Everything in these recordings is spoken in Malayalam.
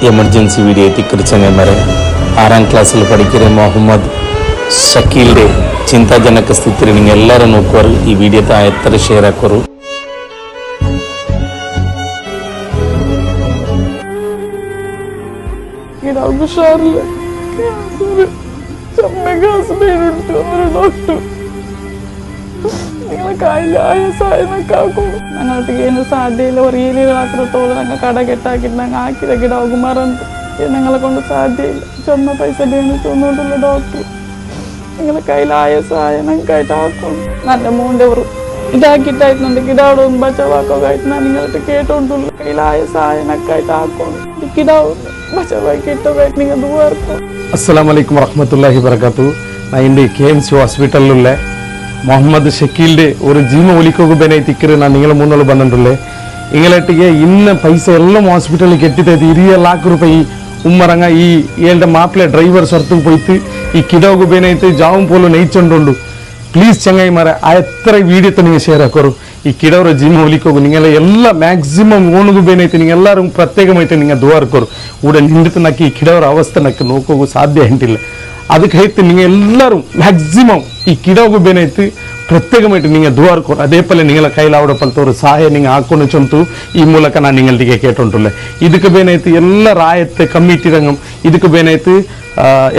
എമർജൻസി വീഡിയോ എത്തിക്കുറിച്ചെന്നെ പറയാം. 6ാം ക്ലാസ്സിൽ പഠിക്കുന്ന ಮೊಹಮ್ಮದ್ ಶಕೀಲ್ಡೆ ಚಿಂತಾಜನಕ ಸ್ಥಿತಿಯಲ್ಲಿ ನೀವು ಎಲ್ಲರೂ ನೋಡ್ಕೋರು. ಈ ವಿಡಿಯೋ ಎತ್ತರ ಶೇರ್ ಹಾಕೋರು. ಹುಷಾರಿಲ್ಲ, ഡോക്ടർ നിങ്ങളെ കയ്യിൽ ആയസായനൊക്കെ ആക്കും. ഞങ്ങൾക്ക് ಏನು ಸಾಧ್ಯ ಇಲ್ಲ. ಏನಿಲ್ಲ ಅತ್ರത്തോളം ഞങ്ങൾ കട കെട്ടാക്കിട്ട് ഞങ്ങൾ ಹಾಕಿದ ಗಿಡ ಹೋಗಿ ಮರಂತ ഞങ്ങളെ കൊണ്ട് ಸಾಧ್ಯ ಇಲ್ಲ. ചൊന്ന പൈസ ಬೇನು ചൊന്നോണ്ടുള്ള ഡോക്ടർ നിങ്ങളെ കയ്യിൽ ആയസായ ഞങ്ങൾക്കായിട്ട് ആക്കും. നല്ല മോണ്ടവർ ഇതാക്കിയിട്ടായിരുന്നുണ്ട് ಗಿಡಗಳು ಬಚಾವಾಕೋಗಾಯ್ತು. ನಾನು ನಿങ്ങളുടെ ಕೇಟೋണ്ടുള്ള ಕೈയിൽ ಆಯಸಾಯನಕ್ಕಾയിട്ട് ಆಕೊಂಡು ಗಿಡವು ಬಚಾವಾಗಿ ಇಟ್ಟೋಗಾಯ್ತು. നിങ്ങൾ ദുആർക്കും. അസ്സലാമു അലൈക്കും വറഹ്മത്തുള്ളാഹി വബറകാതുഹു. ഞാൻ എൻ്റെ KMC ഹോസ്പിറ്റലിലുള്ള ಮೊಹಮ್ಮದ್ ಶಕೀಲ್ಡೆ ഒരു ಜೀವ ಉಳಿಕೋಗಬೇನೈತಿ ಇಕ್ಕರೆ ನಾನು ನಿಂಗಳ ಮುನ್ನೊಳು ಬಂದಂಡುಳ್ಳೆ ಇಂಗಳಟ್ಟಿಗೆ ಇನ್ನ ಪೈಸೆ ಎಲ್ಲ ಹಾಸ್ಪಿಟಲ್ ಕೆಟ್ಟಿತೈತಿ. 20 ಲಕ್ಷ ರೂಪಾಯಿ ಉಮ್ಮರಂಗ ಈ ಏಳ್ಡ ಮಾಪ್ಲೆ ಡ್ರೈವರ್ ಸೊರ್ತು പോയിട്ട് ഈ കിടോഗുബേനൈത്ത് ജാവും പോലും നെയ്ച്ചോണ്ടുണ്ട്. പ്ലീസ് ചങ്ങായി മാരെ ആ എത്ര വീഡിയോ നിങ്ങൾ ഷെയർ ആക്കോರು. ಈ ಕಿಡವರ ಜಿಮ್ ಹೋಲಿಕೋಗು ನಿಂಗೆಲ್ಲ ಎಲ್ಲ ಮ್ಯಾಕ್ಸಿಮಮ್ ಓಣುಗುಬೇನೈತೆ നിങ്ങൾ ಎಲ್ಲರೂ ಪ್ರತ್ಯೇಕമായിട്ട് നിങ്ങൾ ದುವಾರ್ಕೋರು. ഇവിടെ നിന്നിട്ട് നക്കി ഈ ಕಿಡವರ ಅವಸ್ಥೆ ನಕ್ಕೆ ನೋಕೋಗು ಸಾಧ್ಯ ಹೆಂಟಿಲ್ಲ. ಅದಕ್ಕೆ നിങ്ങൾ എല്ലാവരും ಮ್ಯಾಕ್ಸಿಮಮ್ ಈ ಕಿಡೋಗುಬೇನೈತೆ ಪ್ರತ್ಯೇಕമായിട്ട് നിങ്ങൾ ದುವಾರ್ಕೋರು. അതേപോലെ നിങ്ങളെ കയ്യിലാവടപ്പോലത്തെ ഒരു സഹായം നിങ്ങൾ ಹಾಕೊಂಡು ಚೊಂತು ಈ ಮೂಲಕ ನಾನು ನಿങ്ങളുടെ ಕೇಟೊಂಟುಳ್ಳೆ. ಇದಕ್ಕೆ ಬೇನೈತೆ ಎಲ್ಲ ರಾಯತ್ತೆ ಕಮಿಟಿ ರಂಗಂ ಇದಕ್ಕೆ ಬೇನೈತೆ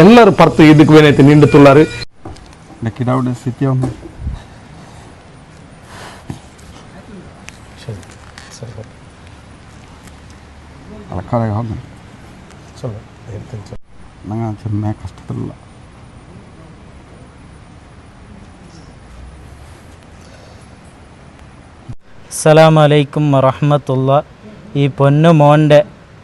ಎಲ್ಲರೂ ಪರ್ತು ಇದಕ್ಕೆ ಬೇನೈತೆ ನಿಂಡುತ್ತುಳ್ಳಾರು. ಕಿಡಾವುಡೆ ಸ್ಥಿತಿಯನ್ನು അളക്കാതെ ഞങ്ങൾ ചെമ്മ കഷ്ടത്തിലുള്ള അസ്സലാമു അലൈക്കും വറഹ്മത്തുള്ളാ. ഈ പൊന്നു മോൻ്റെ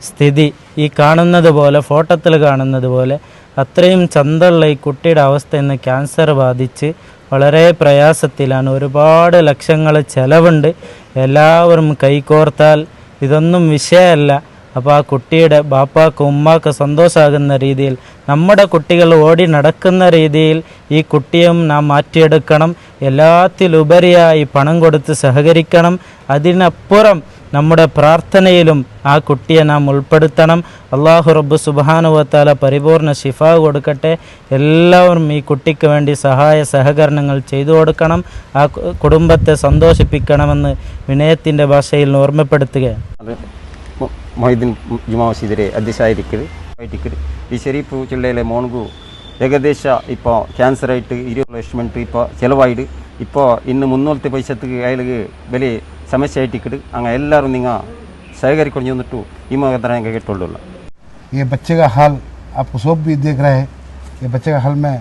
സ്ഥിതി ഈ കാണുന്നത് പോലെ ഫോട്ടോത്തിൽ കാണുന്നത് പോലെ അത്രയും ചന്തമുള്ള ഈ കുട്ടിയുടെ അവസ്ഥ ഇന്ന് ക്യാൻസർ ബാധിച്ച് വളരെ പ്രയാസത്തിലാണ്. ഒരുപാട് ലക്ഷങ്ങൾ ചിലവുണ്ട്. എല്ലാവരും കൈകോർത്താൽ ഇതൊന്നും വിഷയമല്ല. അപ്പോൾ ആ കുട്ടിയുടെ ബാപ്പാക്ക് ഉമ്മാക്ക് സന്തോഷമാകുന്ന രീതിയിൽ നമ്മുടെ കുട്ടികൾ ഓടി നടക്കുന്ന രീതിയിൽ ഈ കുട്ടിയും നാം മാറ്റിയെടുക്കണം. എല്ലാത്തിലുപരിയായി പണം കൊടുത്ത് സഹകരിക്കണം. അതിനപ്പുറം നമ്മുടെ പ്രാർത്ഥനയിലും ആ കുട്ടിയെ നാം ഉൾപ്പെടുത്തണം. അള്ളാഹു റബ്ബ് സുബ്ഹാനഹു വ തആല പരിപൂർണ്ണ ശിഫ കൊടുക്കട്ടെ. എല്ലാവരും ഈ കുട്ടിക്ക് വേണ്ടി സഹായ സഹകരണങ്ങൾ ചെയ്തു കൊടുക്കണം. ആ കുടുംബത്തെ സന്തോഷിപ്പിക്കണമെന്ന് വിനയത്തിൻ്റെ ഭാഷയിൽ ഓർമ്മപ്പെടുത്തുകയാണ്. ಮೊಹಿದ್ದೀನ್ ಜುಮಾ ಮಸೀದಿರೆ ಅಧ್ಯಕ್ಷ ಈ ಶರೀಫ್ ಜಿಲ್ಲೆയിലെ മോൺകു ഏകദേശം ഇപ്പോൾ ക്യാൻസർ ആയിട്ട് 20 ലക്ഷം ഇപ്പോൾ ചിലവായിട്ട് ഇപ്പോൾ ഇന്ന് 300 പൈസക്ക് അയാൾക്ക് വലിയ സമസ്യയായിട്ട് അങ്ങനെ എല്ലാവരും നിങ്ങൾ സഹകരിക്കൊണ്ടു വന്നിട്ടു ഈ മുഖത്തര ഞങ്ങൾ കേട്ടുള്ളൂ. ये बच्चे का हाल आपको सब भी देख रहे हैं. ये बच्चे का हाल में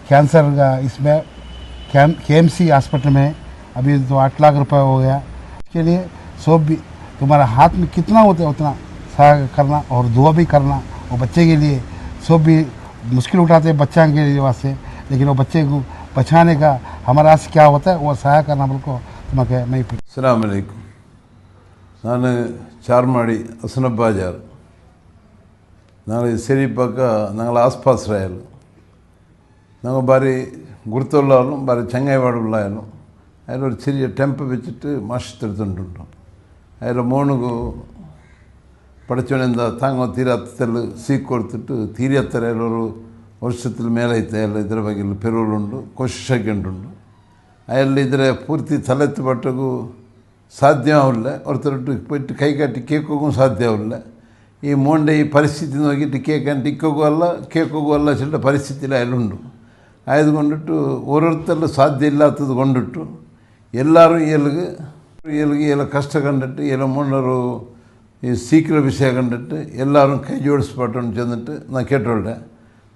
कैंसर का इसमें KMC हॉस्पिटल में अभी तो 8 लाख रुपए हो गया. इसके लिए सब भी तुम्हारा हाथ में कितना होता है उतना सहायता करना और दुआ भी करना. और बच्चे के लिए सब भी मुश्किल उठाते हैं बच्चा के लिए वास्ते, लेकिन वो बच्चे को बचाने का हमारा आस क्या होता है वो सहाय करना बोलको तुम्हें मैं. अस्सलाम वालेकुम. ನಾನು ಚಾರ್ಮಾಡಿ ಹಸನಬ್ಬಾಜಾರ್. ನಾಳೆ ಸರಿಪಕ್ಕ ഞങ്ങൾ ആസ്പാസ്രായാലും ഞങ്ങൾ ഭാരി ഗുരുത്തുള്ളായാലും ഭാരി ചങ്ങായിവാടുള്ളായാലും അതിലൊരു ചെറിയ ടെമ്പ് വെച്ചിട്ട് മാഷത്തെടുത്തിട്ടുണ്ട്. അതിൽ മോണുകു പഠിച്ചോനെന്താ താങ്ങോ തീരാത്തത്തിൽ സീക്ക് കൊടുത്തിട്ട് തീരത്തരയിലൊരു ವರ್ಷത്തിൽ ಮೇಲೈತೆ ಎಲ್ಲ ಇದರ ಬಗ್ಗೆ ಪೆರೋಳುಂಡು ಕೋಶಿಶಕ್ಕೆ ಉಂಟುಂಡು. ಅಯಲ್ಲಿ ಇದರ ಪೂರ್ತಿ ತಲೆತ್ತು ಪಟ್ಟಗೂ ಸಾಧ್ಯವಿಲ್ಲ. ಹೊರತರಟ್ಟು ಪಟ್ಟು ಕೈ ಕಟ್ಟಿ ಕೇಕೋಗೂ ಸಾಧ್ಯವಿಲ್ಲ. ಈ ಮೋಂಡೆ ಈ ಪರಿಸ್ಥಿತಿ ನೋಗಿಟ್ಟು ಕೇಕಂಡು ಇಕ್ಕೋಗೂ ಅಲ್ಲ ಕೇಕೋಗೂ ಅಲ್ಲ ಚಿಲ್ಲ ಪರಿಸ್ಥಿತಿಲಿ ಅಲ್ಲುಂಡು. ಆಯ್ದುಕೊಂಡಿಟ್ಟು ಓರೋರ್ತಲ್ಲೂ ಸಾಧ್ಯ ಇಲ್ಲಾತದು ಕೊಂಡಿಟ್ಟು ಎಲ್ಲರೂ ಎಲ್ಲಿಗೆ ಎಲ್ಲ ಕಷ್ಟ ಕಂಡಿಟ್ಟು ಎಲ್ಲ ಮೂನ್ನರು ಈ ಸೀಕ್ರ ವಿಷಯ ಕಂಡಿಟ್ಟು ಎಲ್ಲರೂ ಕೈ ಜೋಡಿಸ್ಬಿಟ್ಟು ಚೆಂದಿಟ್ಟು ನಾನು ಕೇಟೊಳ್ಳೆ.